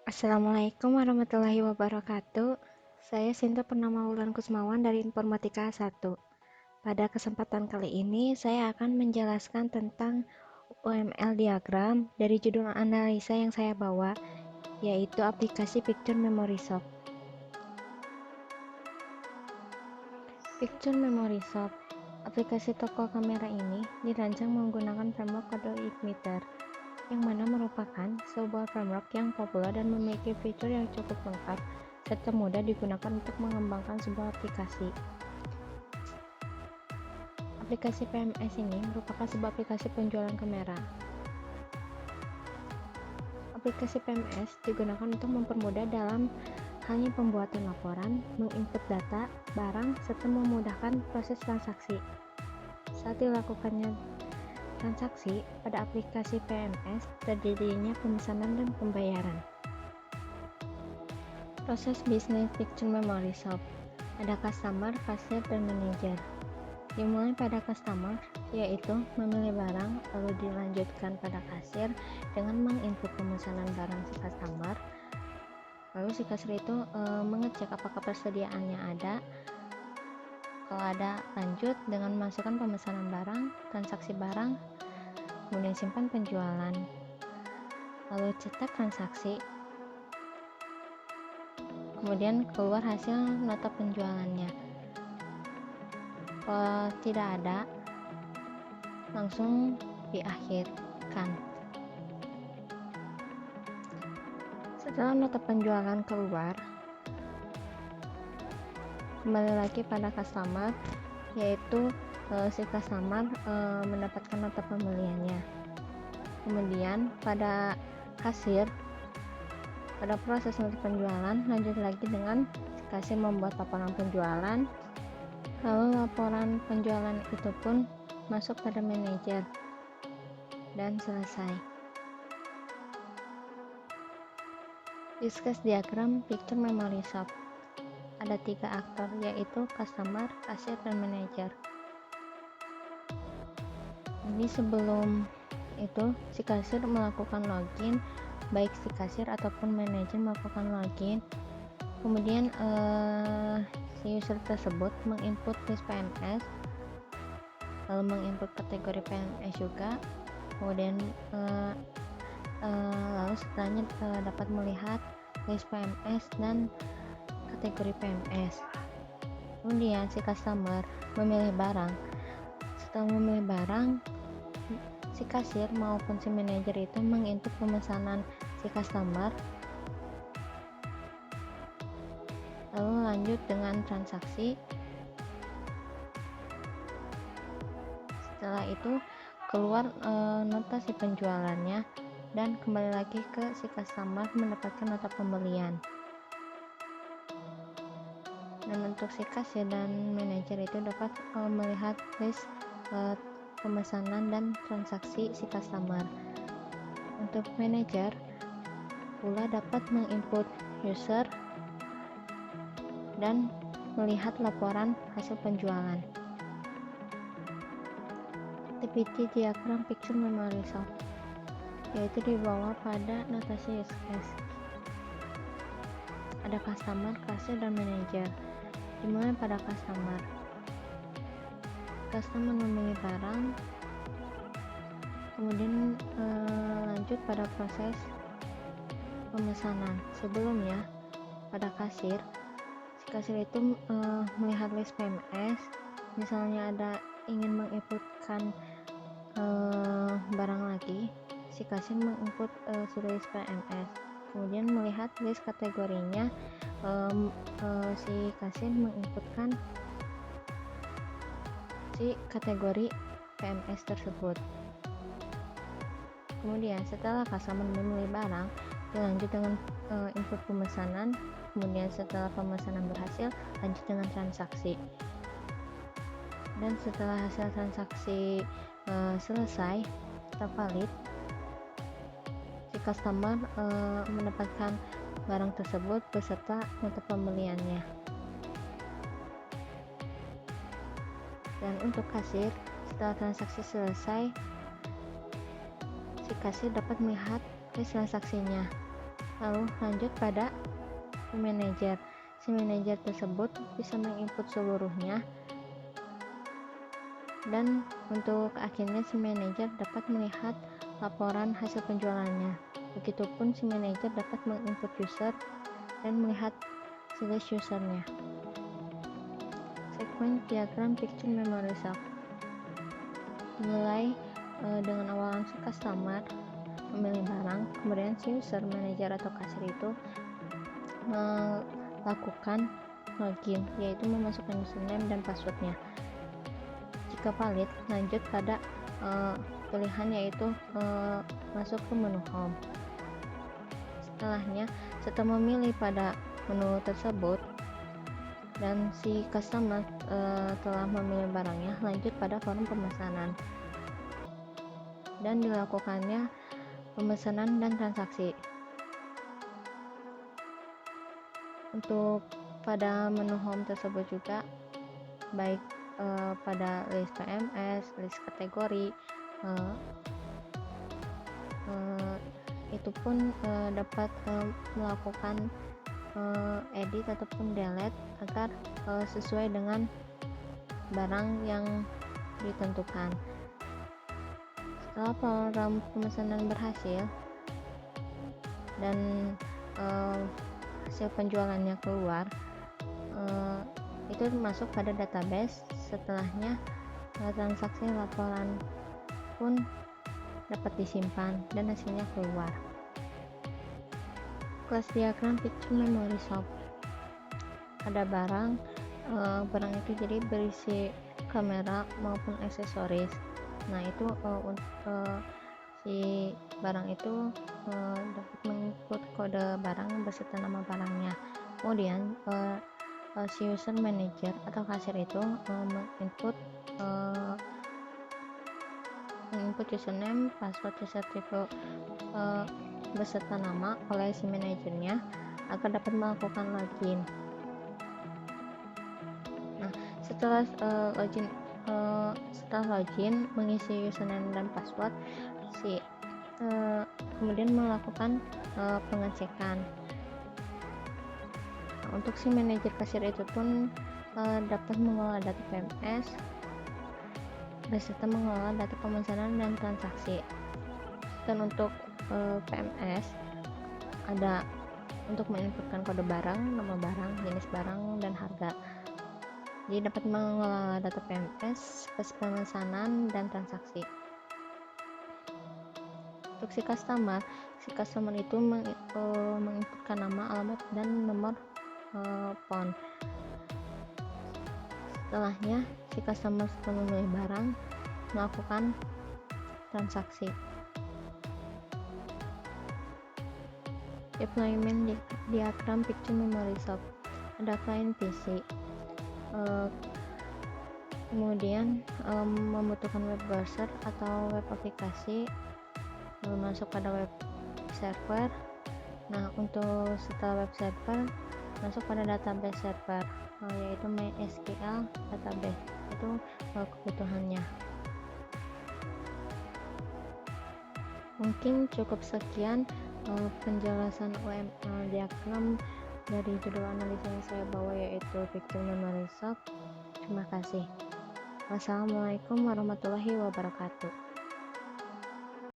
Assalamualaikum warahmatullahi wabarakatuh. Saya Sinta Purnamawulan Kusmawan dari Informatika 1. Pada kesempatan kali ini, saya akan menjelaskan tentang UML diagram dari judul analisa yang saya bawa, yaitu aplikasi Picture Memory Shop. Picture Memory Shop, aplikasi toko kamera ini dirancang menggunakan framework Kode Igniter, yang mana merupakan sebuah framework yang populer dan memiliki fitur yang cukup lengkap serta mudah digunakan untuk mengembangkan sebuah aplikasi. Aplikasi PMS ini merupakan sebuah aplikasi penjualan kamera. Aplikasi PMS digunakan untuk mempermudah dalam halnya pembuatan laporan, menginput data, barang, serta memudahkan proses transaksi. Saat dilakukannya transaksi pada aplikasi PMS, terjadinya pemesanan dan pembayaran. Proses bisnis Picture Memory Shop, ada customer, kasir, dan manajer. Dimulai pada customer, yaitu memilih barang, lalu dilanjutkan pada kasir dengan menginput pemesanan barang si customer. Lalu si kasir itu mengecek apakah persediaannya ada. Kalau ada, lanjut dengan memasukkan pemesanan barang, transaksi barang, kemudian simpan penjualan, lalu cetak transaksi, kemudian keluar hasil nota penjualannya. Kalau tidak ada, langsung diakhirkan. Setelah nota penjualan keluar, kembali lagi pada customer, yaitu si customer mendapatkan nota pembeliannya. Kemudian pada kasir, pada proses nota penjualan, lanjut lagi dengan si kasir membuat laporan penjualan, lalu laporan penjualan itu pun masuk pada manajer dan selesai. Discuss diagram Picture Memory Shop, ada 3 aktor, yaitu customer, kasir, dan manajer. Ini sebelum itu si kasir melakukan login, baik si kasir ataupun manajer melakukan login. Kemudian si user tersebut menginput list PMS, lalu menginput kategori PMS juga. Kemudian lalu setelahnya dapat melihat list PMS dan kategori PMS. Kemudian si customer memilih barang. Setelah memilih barang, si kasir maupun si manajer itu menginput pemesanan si customer, lalu lanjut dengan transaksi. Setelah itu keluar nota si penjualannya dan kembali lagi ke si customer mendapatkan nota pembelian. Dan untuk si kasir dan manajer itu dapat melihat list pemesanan dan transaksi si customer. Untuk manajer pula dapat menginput user dan melihat laporan hasil penjualan. Activity diagram Picture Memory Shop, yaitu dibawa pada notasi use case. Ada customer, kasir, dan manajer. Dimulai pada customer. Customer memilih barang, kemudian lanjut pada proses pemesanan. Sebelumnya pada kasir, si kasir itu melihat list PMS, misalnya ada ingin menginputkan barang lagi, si kasir menginput si list PMS, kemudian melihat list kategorinya, si kasir menginputkan si kategori PMS tersebut. Kemudian setelah customer memilih barang, dilanjut dengan input pemesanan. Kemudian setelah pemesanan berhasil, lanjut dengan transaksi. Dan setelah hasil transaksi selesai atau valid, si customer mendapatkan barang tersebut beserta nota pembeliannya. Dan untuk kasir, setelah transaksi selesai, si kasir dapat melihat list transaksinya. Lalu lanjut pada si manajer. Si manajer tersebut bisa menginput seluruhnya, dan untuk akhirnya si manajer dapat melihat laporan hasil penjualannya. Begitupun si manajer dapat menginput user dan melihat list usernya. Sequence diagram picture memory shop dimulai dengan awalan si customer memilih barang, kemudian si user, manajer atau kasir itu melakukan login, yaitu memasukkan username dan passwordnya. Jika valid, lanjut pada pilihan yaitu masuk ke menu home. Setelahnya, setelah memilih pada menu tersebut dan si customer telah memilih barangnya, lanjut pada form pemesanan dan dilakukannya pemesanan dan transaksi. Untuk pada menu home tersebut juga baik pada list PMS, list kategori, itu pun dapat melakukan edit ataupun delete agar sesuai dengan barang yang ditentukan. Setelah program pemesanan berhasil dan hasil penjualannya keluar, itu masuk pada database. Setelahnya transaksi laporan pun dapat disimpan dan hasilnya keluar. Kelas diagram picture memory shop. Ada barang itu jadi berisi kamera maupun aksesoris. Nah itu si barang itu dapat menginput kode barang beserta nama barangnya. Kemudian si user, manager atau kasir itu menginput username, password, user type beserta nama oleh si manajernya agar dapat melakukan login. Nah, setelah login mengisi username dan password, kemudian melakukan pengecekan. Nah, untuk si manajer kasir itu pun dapat mengelola data PMS beserta mengelola data pemesanan dan transaksi. Dan untuk PMS ada untuk menginputkan kode barang, nama barang, jenis barang, dan harga. Jadi dapat mengelola data PMS, pemesanan, dan transaksi. Untuk si customer itu menginputkan nama, alamat, dan nomor phone. Setelahnya si customer setelah memilih barang melakukan transaksi. Deployment diagram picture memory shop. Ada client PC, kemudian membutuhkan web browser atau web aplikasi, masuk pada web server. Nah untuk setelah web server masuk pada database server, yaitu MySQL database. Itu kebutuhannya. Mungkin cukup sekian penjelasan UML diagram dari judul analisa yang saya bawa, yaitu picture memory shop. Terima kasih. Wassalamualaikum warahmatullahi wabarakatuh.